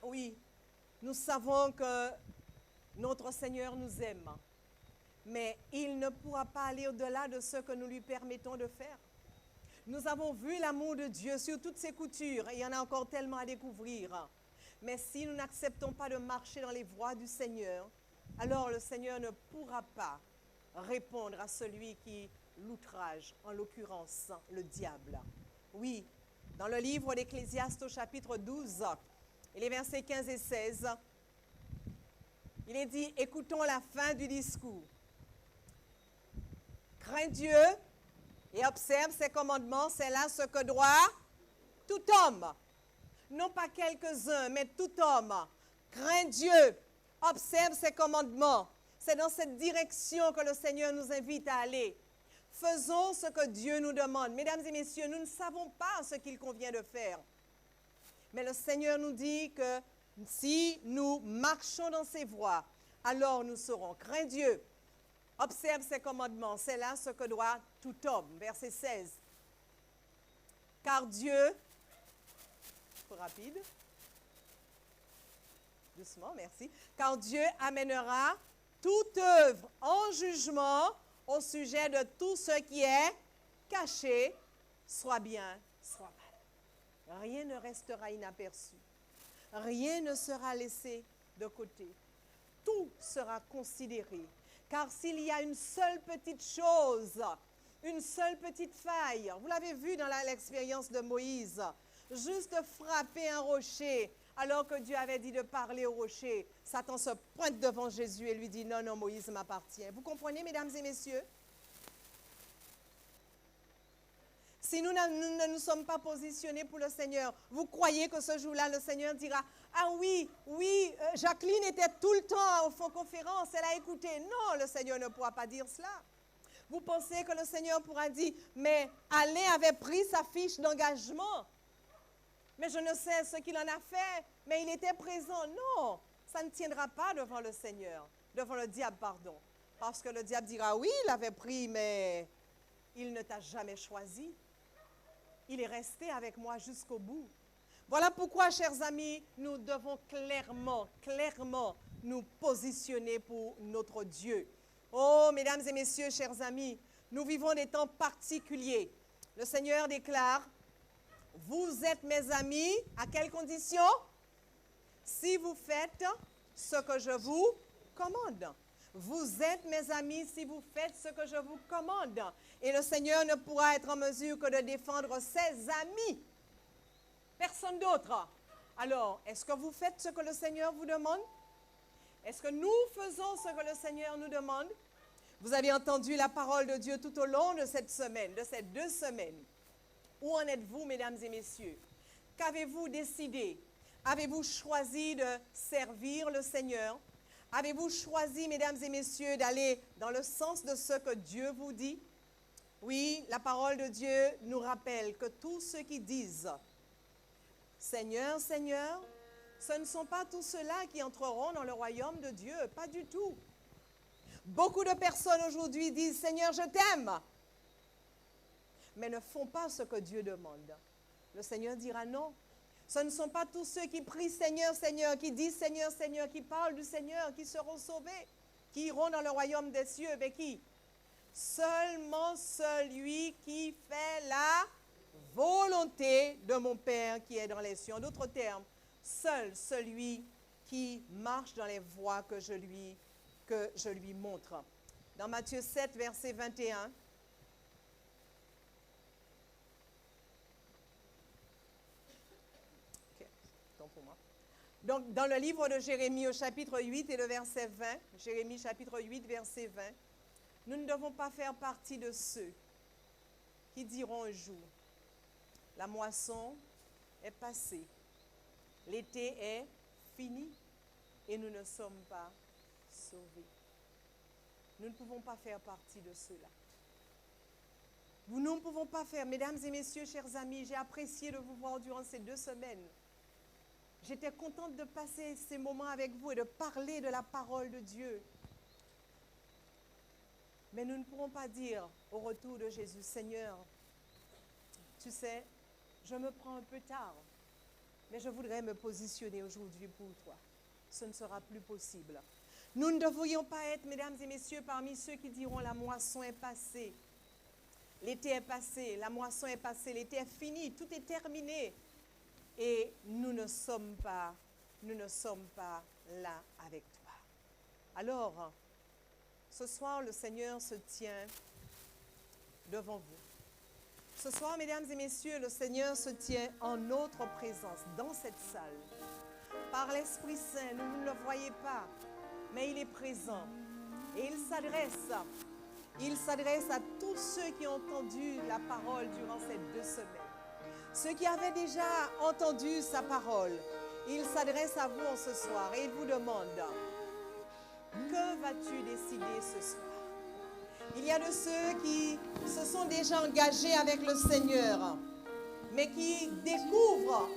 oui, nous savons que notre Seigneur nous aime, mais il ne pourra pas aller au-delà de ce que nous lui permettons de faire. Nous avons vu l'amour de Dieu sur toutes ses coutures, et il y en a encore tellement à découvrir. Mais si nous n'acceptons pas de marcher dans les voies du Seigneur, alors le Seigneur ne pourra pas répondre à celui qui l'outrage, en l'occurrence le diable. Oui, dans le livre d'Ecclésiaste au chapitre 12, et les versets 15 et 16, il est dit, écoutons la fin du discours. Crains Dieu et observe ses commandements, c'est là ce que doit tout homme. Non pas quelques-uns, mais tout homme. Crains Dieu, observe ses commandements. C'est dans cette direction que le Seigneur nous invite à aller. Faisons ce que Dieu nous demande. Mesdames et messieurs, nous ne savons pas ce qu'il convient de faire. Mais le Seigneur nous dit que si nous marchons dans ses voies, alors nous serons. Crains Dieu, observe ses commandements. C'est là ce que doit tout homme. Verset 16. Car Dieu... rapide. Doucement, merci. Car Dieu amènera toute œuvre en jugement au sujet de tout ce qui est caché, soit bien, soit mal. Rien ne restera inaperçu. Rien ne sera laissé de côté. Tout sera considéré. Car s'il y a une seule petite chose, une seule petite faille, vous l'avez vu dans l'expérience de Moïse, juste frapper un rocher, alors que Dieu avait dit de parler au rocher. Satan se pointe devant Jésus et lui dit, non, non, Moïse m'appartient. Vous comprenez, mesdames et messieurs? Si nous ne nous sommes pas positionnés pour le Seigneur, vous croyez que ce jour-là, le Seigneur dira, ah oui, Jacqueline était tout le temps aux conférences, elle a écouté. Non, le Seigneur ne pourra pas dire cela. Vous pensez que le Seigneur pourra dire, mais Alain avait pris sa fiche d'engagement. Mais je ne sais ce qu'il en a fait, mais il était présent. Non, ça ne tiendra pas devant le Seigneur, devant le diable, pardon. Parce que le diable dira, oui, il avait pris, mais il ne t'a jamais choisi. Il est resté avec moi jusqu'au bout. Voilà pourquoi, chers amis, nous devons clairement nous positionner pour notre Dieu. Oh, mesdames et messieurs, chers amis, nous vivons des temps particuliers. Le Seigneur déclare, vous êtes mes amis, à quelles conditions? Si vous faites ce que je vous commande. Vous êtes mes amis si vous faites ce que je vous commande. Et le Seigneur ne pourra être en mesure que de défendre ses amis. Personne d'autre. Alors, est-ce que vous faites ce que le Seigneur vous demande? Est-ce que nous faisons ce que le Seigneur nous demande? Vous avez entendu la parole de Dieu tout au long de cette semaine, de ces 2 semaines. Où en êtes-vous, mesdames et messieurs? Qu'avez-vous décidé? Avez-vous choisi de servir le Seigneur? Avez-vous choisi, mesdames et messieurs, d'aller dans le sens de ce que Dieu vous dit? Oui, la parole de Dieu nous rappelle que tous ceux qui disent « Seigneur, Seigneur », ce ne sont pas tous ceux-là qui entreront dans le royaume de Dieu, pas du tout. Beaucoup de personnes aujourd'hui disent « Seigneur, je t'aime », mais ne font pas ce que Dieu demande. Le Seigneur dira non. Ce ne sont pas tous ceux qui prient Seigneur, Seigneur, qui disent Seigneur, Seigneur, qui parlent du Seigneur, qui seront sauvés, qui iront dans le royaume des cieux. Mais qui? Seulement celui qui fait la volonté de mon Père qui est dans les cieux. En d'autres termes, seul celui qui marche dans les voies que je lui montre. Dans Matthieu 7, verset 21, pour moi. Donc, dans le livre de Jérémie au chapitre 8 et le verset 20, Jérémie chapitre 8, verset 20, nous ne devons pas faire partie de ceux qui diront un jour, la moisson est passée, l'été est fini et nous ne sommes pas sauvés. Nous ne pouvons pas faire partie de ceux-là. Nous ne pouvons pas faire. Mesdames et messieurs, chers amis, j'ai apprécié de vous voir durant ces 2 semaines. J'étais contente de passer ces moments avec vous et de parler de la parole de Dieu. Mais nous ne pourrons pas dire au retour de Jésus, Seigneur, tu sais, je me prends un peu tard, mais je voudrais me positionner aujourd'hui pour toi. Ce ne sera plus possible. Nous ne devrions pas être, mesdames et messieurs, parmi ceux qui diront la moisson est passée. L'été est passé, la moisson est passée, l'été est fini, tout est terminé. Et nous ne sommes pas là avec toi. Alors, ce soir, le Seigneur se tient devant vous. Ce soir, mesdames et messieurs, le Seigneur se tient en notre présence, dans cette salle. Par l'Esprit Saint, vous ne le voyez pas, mais il est présent. Et il s'adresse à tous ceux qui ont entendu la parole durant ces 2 semaines. Ceux qui avaient déjà entendu sa parole, il s'adresse à vous en ce soir et il vous demande, que vas-tu décider ce soir? Il y a de ceux qui se sont déjà engagés avec le Seigneur, mais qui découvrent,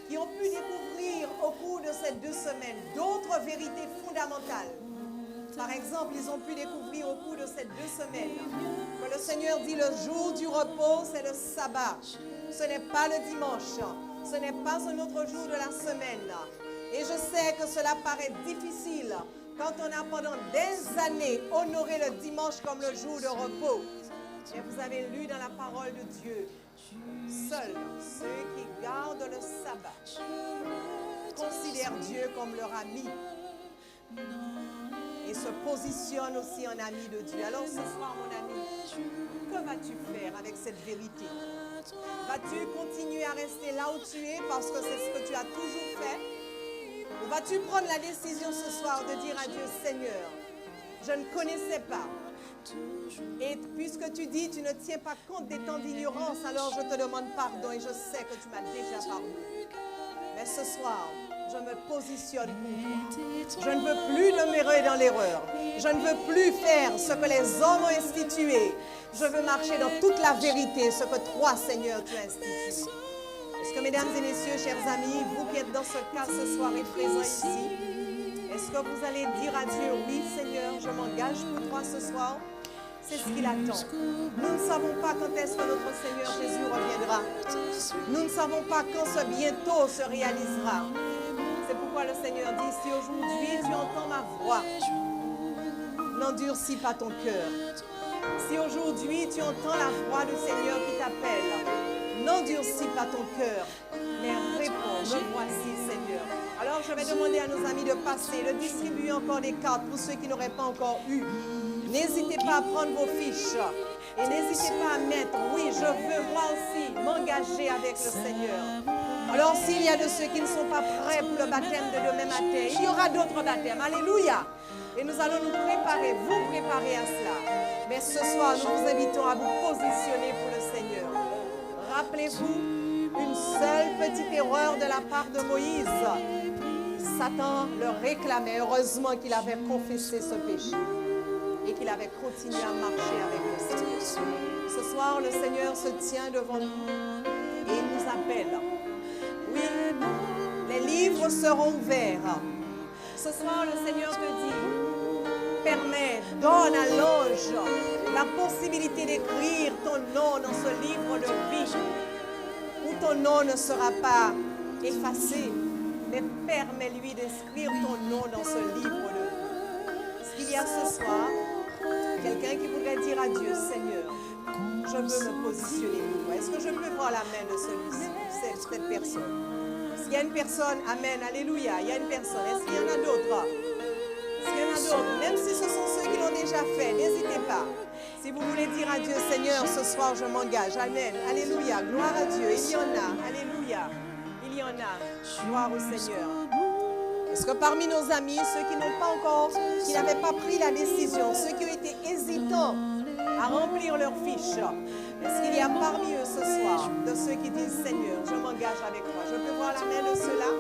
qui ont pu découvrir au cours de ces 2 semaines d'autres vérités fondamentales. Par exemple, ils ont pu découvrir au cours de ces 2 semaines que le Seigneur dit le jour du repos, c'est le sabbat. Ce n'est pas le dimanche, ce n'est pas un autre jour de la semaine. Et je sais que cela paraît difficile quand on a pendant des années honoré le dimanche comme le jour de repos. Et vous avez lu dans la parole de Dieu, seuls ceux qui gardent le sabbat considèrent Dieu comme leur ami et se positionnent aussi en ami de Dieu. Alors ce soir, mon ami, que vas-tu faire avec cette vérité? Vas-tu continuer à rester là où tu es parce que c'est ce que tu as toujours fait? Ou vas-tu prendre la décision ce soir de dire à Dieu, Seigneur, je ne connaissais pas. Et puisque tu dis, tu ne tiens pas compte des temps d'ignorance, alors je te demande pardon et je sais que tu m'as déjà pardonné. Mais ce soir, je me positionne pour toi. Je ne veux plus demeurer dans l'erreur. Je ne veux plus faire ce que les hommes ont institué. Je veux marcher dans toute la vérité, ce que toi, Seigneur, tu as institué. Est-ce que, mesdames et messieurs, chers amis, vous qui êtes dans ce cas ce soir et présents ici, est-ce que vous allez dire à Dieu, oui, Seigneur, je m'engage pour toi ce soir? C'est ce qu'il attend. Nous ne savons pas quand est-ce que notre Seigneur Jésus reviendra. Nous ne savons pas quand ce bientôt se réalisera. C'est pourquoi le Seigneur dit, si aujourd'hui tu entends ma voix, n'endurcis pas ton cœur. Si aujourd'hui tu entends la voix du Seigneur qui t'appelle, n'endurcis pas ton cœur, mais réponds, me voici Seigneur. Alors je vais demander à nos amis de passer, de distribuer encore des cartes pour ceux qui n'auraient pas encore eu. N'hésitez pas à prendre vos fiches et n'hésitez pas à mettre, oui, je veux moi aussi m'engager avec le Seigneur. Alors s'il y a de ceux qui ne sont pas prêts pour le baptême de demain matin, il y aura d'autres baptêmes. Alléluia. Et nous allons nous préparer, vous préparer à cela. Mais ce soir, nous vous invitons à vous positionner pour le Seigneur. Rappelez-vous, une seule petite erreur de la part de Moïse. Satan le réclamait. Heureusement qu'il avait confessé ce péché et qu'il avait continué à marcher avec le Seigneur. Ce soir, le Seigneur se tient devant nous et il nous appelle. Oui, les livres seront ouverts. Ce soir, le Seigneur te dit, permets, donne à l'ange la possibilité d'écrire ton nom dans ce livre de vie, où ton nom ne sera pas effacé, mais permets-lui d'inscrire ton nom dans ce livre de vie. Est-ce qu'il y a ce soir quelqu'un qui voudrait dire à Dieu, Seigneur, je veux me positionner pour toi? Est-ce que je peux voir la main de celui-ci, cette personne? S'il y a une personne, amen, alléluia, il y a une personne. Est-ce qu'il y en a d'autres? S'il y en a d'autres, même si ce sont ceux qui l'ont déjà fait, n'hésitez pas. Si vous voulez dire à Dieu, Seigneur, ce soir je m'engage, amen, alléluia, gloire à Dieu, il y en a, alléluia, il y en a, gloire au Seigneur. Est-ce que parmi nos amis, ceux qui n'ont pas encore, qui n'avaient pas pris la décision, ceux qui ont été hésitants à remplir leurs fiches, est-ce qu'il y a parmi eux ce soir de ceux qui disent, Seigneur, je m'engage avec toi? Je peux voir la main de ceux-là,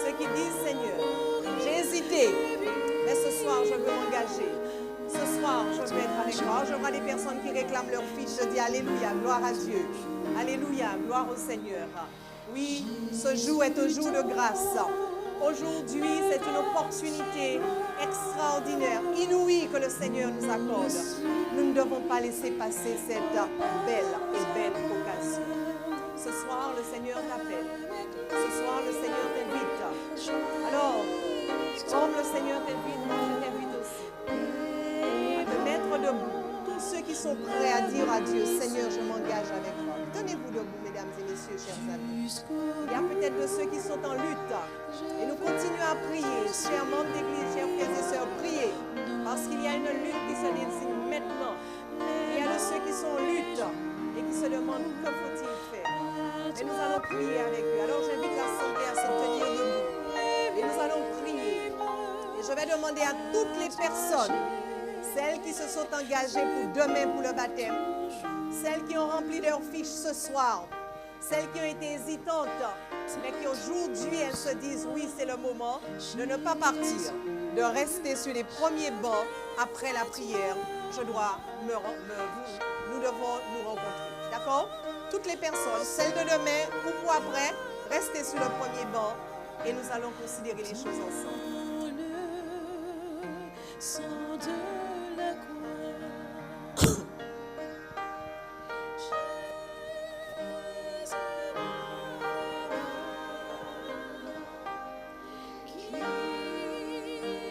ceux qui disent, Seigneur, j'ai hésité, mais ce soir je veux m'engager. Ce soir, je vais être avec toi. Je vois des personnes qui réclament leur fiche. Je dis Alléluia, gloire à Dieu. Alléluia, gloire au Seigneur. Oui, ce jour est un jour de grâce. Aujourd'hui, c'est une opportunité extraordinaire, inouïe que le Seigneur nous accorde. Nous ne devons pas laisser passer cette belle et belle occasion. Ce soir, le Seigneur t'appelle. Ce soir, le Seigneur t'invite. Alors, comme le Seigneur t'invite, moi je t'invite aussi à te mettre debout. Tous ceux qui sont prêts à dire à Dieu, Seigneur, je m'engage avec toi. Tenez-vous debout, mesdames et messieurs, chers amis. Il y a peut-être de ceux qui sont en lutte. Et nous continuons à prier. Chers membres d'église, chers frères et sœurs, priez. Parce qu'il y a une lutte qui se dessine maintenant. Il y a de ceux qui sont en lutte et qui se demandent que faut-il faire. Et nous allons prier avec eux. Alors j'invite l'assemblée à se tenir debout. Et nous allons prier. Et je vais demander à toutes les personnes, celles qui se sont engagées pour demain pour le baptême, celles qui ont rempli leur fiche ce soir, celles qui ont été hésitantes, mais qui aujourd'hui elles se disent oui, c'est le moment de ne pas partir, de rester sur les premiers bancs après la prière. Nous devons nous rencontrer. D'accord? Toutes les personnes, celles de demain ou pour après, restez sur le premier banc et nous allons considérer les choses ensemble.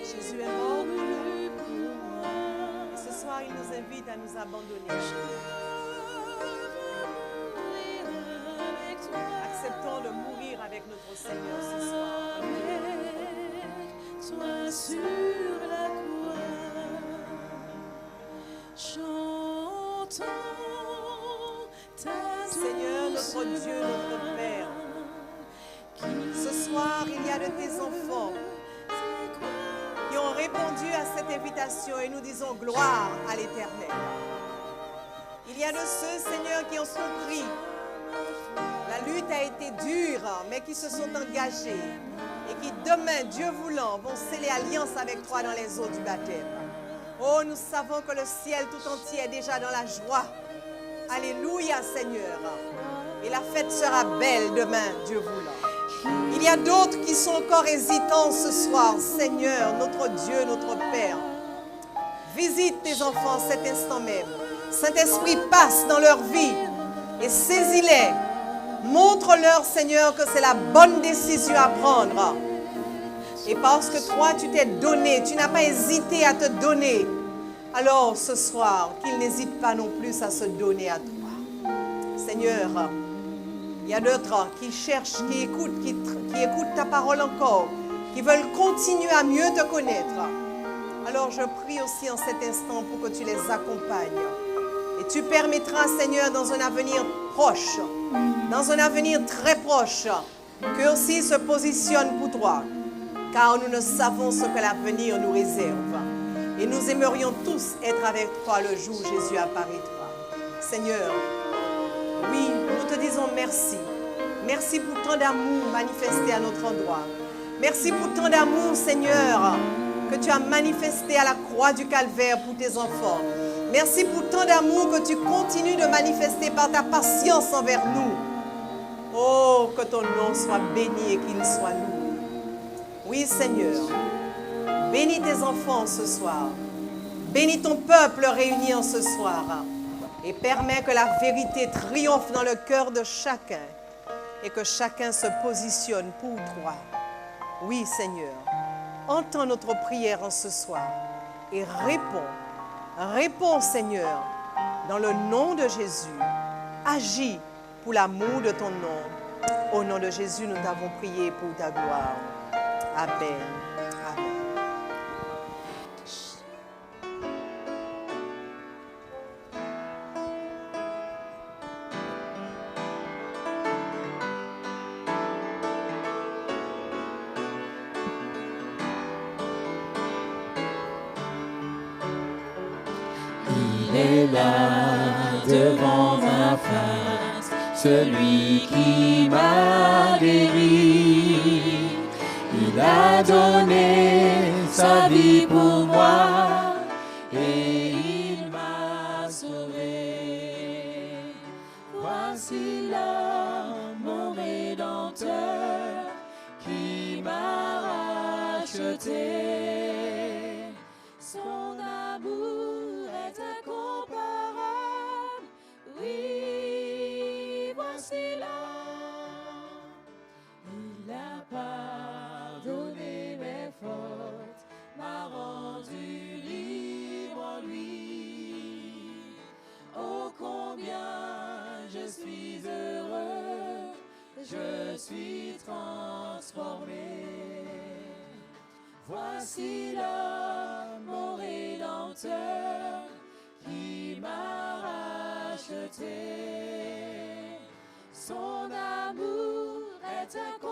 Jésus est mort pour nous. Et ce soir, il nous invite à nous abandonner. Acceptons de mourir avec notre Seigneur ce soir. Toi sur la croix, chantons ta Seigneur, notre Dieu, notre Père, ce soir, il y a de tes enfants qui ont répondu à cette invitation et nous disons gloire à l'Éternel. Il y a de ceux, Seigneur, qui ont compris. La lutte a été dure, mais qui se sont engagés et qui demain, Dieu voulant, vont sceller alliance avec toi dans les eaux du baptême. Oh, nous savons que le ciel tout entier est déjà dans la joie. Alléluia, Seigneur. Et la fête sera belle demain, Dieu voulant. Il y a d'autres qui sont encore hésitants ce soir. Seigneur, notre Dieu, notre Père, visite tes enfants cet instant même. Saint-Esprit, passe dans leur vie et saisis-les. Montre-leur, Seigneur, que c'est la bonne décision à prendre. Et parce que toi, tu t'es donné, tu n'as pas hésité à te donner, alors ce soir, qu'ils n'hésitent pas non plus à se donner à toi. Seigneur, il y a d'autres qui cherchent, qui écoutent ta parole encore, qui veulent continuer à mieux te connaître. Alors je prie aussi en cet instant pour que tu les accompagnes. Et tu permettras, Seigneur, dans un avenir proche, dans un avenir très proche, qu'eux aussi se positionnent pour toi. Car nous ne savons ce que l'avenir nous réserve. Et nous aimerions tous être avec toi le jour où Jésus apparaîtra. Seigneur, oui, nous te disons merci. Merci pour tant d'amour manifesté à notre endroit. Merci pour tant d'amour, Seigneur, que tu as manifesté à la croix du Calvaire pour tes enfants. Merci pour tant d'amour que tu continues de manifester par ta patience envers nous. Oh, que ton nom soit béni et qu'il soit loué. Oui, Seigneur, bénis tes enfants ce soir. Bénis ton peuple réuni en ce soir. Et permets que la vérité triomphe dans le cœur de chacun. Et que chacun se positionne pour toi. Oui, Seigneur, entends notre prière en ce soir. Et réponds. Réponds, Seigneur, dans le nom de Jésus. Agis pour l'amour de ton nom. Au nom de Jésus, nous t'avons prié pour ta gloire. Amen. Amen. Il est là devant ma face, celui qui m'a guéri. Il a donné sa vie pour moi et Voici là mon Rédempteur qui m'a racheté. Son amour est incomparable. Oui, voici là. Il a pardonné mes fautes, m'a rendu libre en lui. Oh, combien je suis heureux, je suis transformé. Voici là mon Rédempteur qui m'a racheté. Son amour est incomparable.